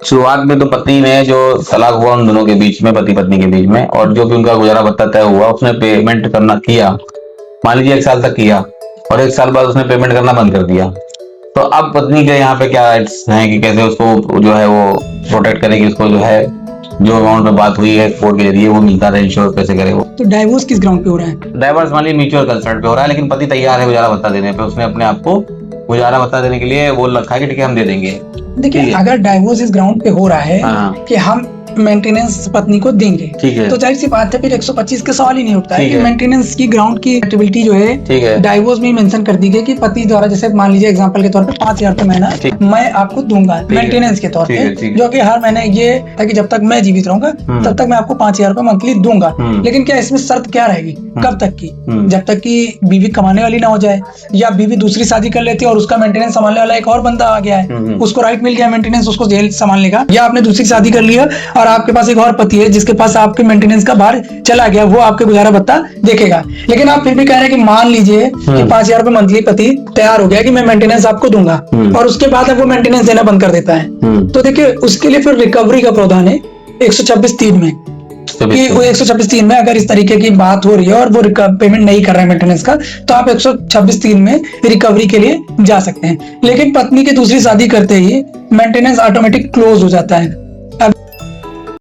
शुरुआत में तो पत्नी ने जो तलाक हुआ उन दोनों के बीच में, पति पत्नी के बीच में, और जो भी उनका गुजारा भत्ता तय हुआ उसने पेमेंट करना किया, मान लीजिए 1 साल तक किया, और 1 साल बाद उसने पेमेंट करना बंद कर दिया। तो अब पत्नी के यहाँ पे क्या राइट्स हैं कि कैसे उसको जो है वो प्रोटेक्ट करेगी, उसको जो है जो अमाउंट में बात हुई है कोर्ट के जरिए वो मिलता रहे, इंश्योर कैसे करे वो। तो डाइवोर्स किस ग्राउंड पे हो रहा है? डाइवर्स मान लीजिए म्यूचुअल कंसर्ट पे हो रहा है, लेकिन पति तैयार है गुजारा भत्ता देने पे, उसने अपने आप को गुजारा भत्ता देने के लिए बोल रखा है कि ठीक है हम दे देंगे। देखिए, अगर डाइवोर्स इस ग्राउंड पे हो रहा है कि हम मेंटेनेंस पत्नी को देंगे, तो जाहिर सी बात है फिर 125 का सवाल ही नहीं उठता है कि मेंटेनेंस की ग्राउंड की एक्टिविटी जो है डाइवोर्स में मेंशन कर दी गई कि पति द्वारा, जैसे मान लीजिए एग्जांपल के तौर पे 5,000 रुपए महीना मैं आपको दूंगा मेंटेनेंस के तौर पे, जो कि हर महीने ये है कि जब तक मैं जीवित रहूंगा तब तक मैं आपको 5,000 रुपए मंथली दूंगा। लेकिन क्या इसमें शर्त क्या रहेगी, कब तक की? जब तक की बीवी कमाने वाली ना हो जाए, या बीवी दूसरी शादी कर लेती है और उसका मेंटेनेंस संभालने वाला एक और बंदा आ गया है, उसको राइट मिल गया मेंटेनेंस, उसको जेल संभालने का, या आपने दूसरी शादी कर लिया और आपके पास एक और पति है जिसके पास आपके मेंटेनेंस का भार चला गया, वो आपके गुजारा भत्ता देखेगा। लेकिन आप फिर भी कह रहे हैं कि मान लीजिए कि 5,000 रुपए मंथली पति तैयार हो गया कि मैं मेंटेनेंस आपको दूंगा, और उसके बाद अब वो मेंटेनेंस देना बंद कर देता है, तो देखिए उसके लिए फिर रिकवरी का प्रावधान है 126(3) में कि वो 126(3) में अगर इस तरीके की बात हो रही है और वो पेमेंट नहीं कर रहा है मेंटेनेंस का, तो आप 126(3) में रिकवरी के लिए जा सकते हैं। लेकिन पत्नी की दूसरी शादी करते ही मेंटेनेंस ऑटोमेटिक क्लोज हो जाता है।